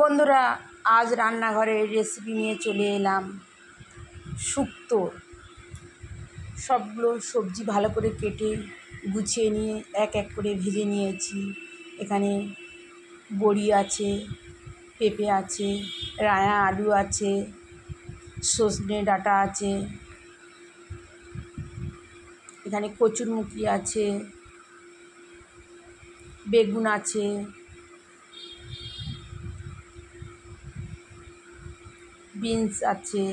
বন্ধুরা, আজ রান্নাঘরে রেসিপি নিয়ে চলে এলাম শুক্তোর। সবগুলো সবজি ভালো করে কেটে গুছিয়ে নিয়ে এক এক করে ভেজে নিয়েছি। এখানে বড়ি আছে, পেঁপে আছে, রায়া আলু আছে, সজনে ডাঁটা আছে, এখানে কচুরমুখী আছে, বেগুন আছে, বিনস আছে,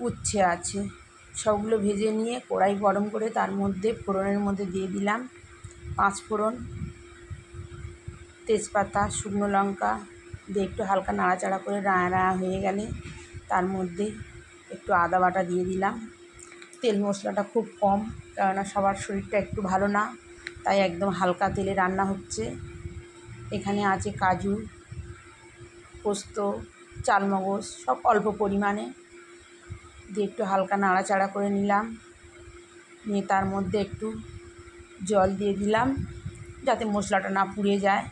উচ্ছে আছে। সবগুলো ভেজে নিয়ে কড়াই গরম করে তার মধ্যে ফোড়নের মধ্যে দিয়ে দিলাম 5 ফোড়ন, তেজপাতা, শুকনো লঙ্কা দিয়ে একটু হালকা নাড়াচাড়া করে রায়া রায়া হয়ে গেলে তার মধ্যে একটু আদা বাটা দিয়ে দিলাম। তেল মশলাটা খুব কম, কেননা সবার শরীরটা একটু ভালো না, তাই একদম হালকা তেলে রান্না হচ্ছে। এখানে আছে কাজু, পোস্ত, চালমগজ, সব অল্প পরিমাণে দিয়ে একটু হালকা নাড়াচাড়া করে নিলাম। নিয়ে তার মধ্যে একটু জল দিয়ে দিলাম যাতে মশলাটা না পুড়ে যায়।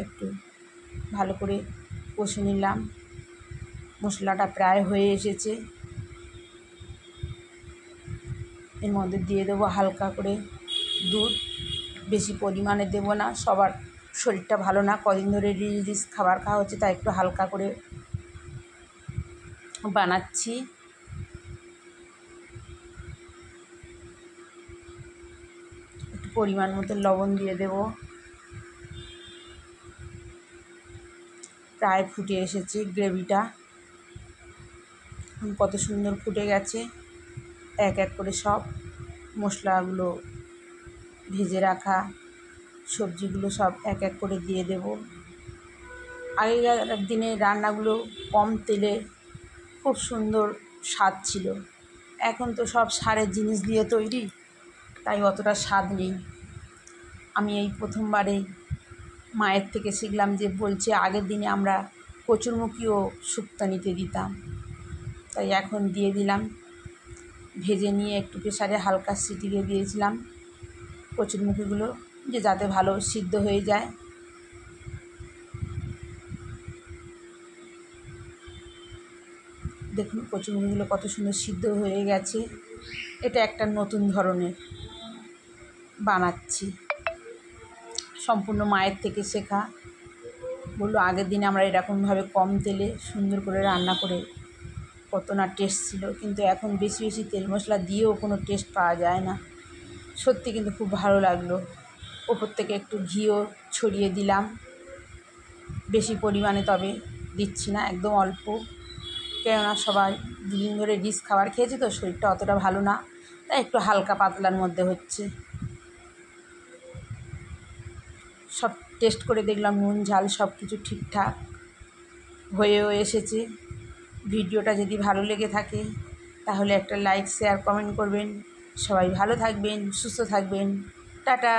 একটু ভালো করে কষে নিলাম। মশলাটা প্রায় হয়ে এসেছে। এর মধ্যে দিয়ে দেবো হালকা করে দুধ, বেশি পরিমাণে দেবো না, সবার শরীরটা ভালো না, কদিন ধরে রিচ খাবার খাওয়া হচ্ছে, তাই একটু হালকা করে বানাচ্ছি। একটু পরিমাণ মতো লবণ দিয়ে দেব। প্রায় ফুটে এসেছে গ্রেভিটা, কত সুন্দর ফুটে গেছে। এক এক করে সব মশলাগুলো, ভেজে রাখা সবজিগুলো সব এক এক করে দিয়ে দেব। আগেকার দিনে রান্নাগুলো কম তেলে খুব সুন্দর স্বাদ ছিল। এখন তো সব সারের জিনিস দিয়ে তৈরি, তাই অতটা স্বাদ নেই। আমি এই প্রথমবারেই মায়ের থেকে শিখলাম যে বলছে আগের দিনে আমরা কচুরমুখীও শুক্তো নিতে দিতাম, তাই এখন দিয়ে দিলাম। ভেজে নিয়ে একটু প্রেসারে হালকা সিটি দিয়ে দিয়েছিলাম কচুরমুখীগুলো, যে যাতে ভালো সিদ্ধ হয়ে যায়। দেখুন কচুরমুখীগুলো কত সুন্দর সিদ্ধ হয়ে গেছে। এটা একটা নতুন ধরনের বানাচ্ছি, সম্পূর্ণ মায়ের থেকে শেখা। বললো আগের দিনে আমরা এরকমভাবে কম তেলে সুন্দর করে রান্না করে কত না টেস্ট ছিল, কিন্তু এখন বেশি বেশি তেল মশলা দিয়েও কোনো টেস্ট পাওয়া যায় না। সত্যি কিন্তু খুব ভালো লাগলো। ওপর থেকে একটু ঘিও ছড়িয়ে দিলাম, বেশি পরিমাণে তবে দিচ্ছি না, একদম অল্প, কেননা সবাই দুদিন ধরে রিচ খাবার খেয়েছে তো শরীরটা অতটা ভালো না, তাই একটু হালকা পাতলার মধ্যে হচ্ছে। সব টেস্ট করে দেখলাম নুন ঝাল সব কিছু ঠিকঠাক হয়েও এসেছে। ভিডিওটা যদি ভালো লেগে থাকে তাহলে একটা লাইক, শেয়ার, কমেন্ট করবেন। সবাই ভালো থাকবেন, সুস্থ থাকবেন। টাটা।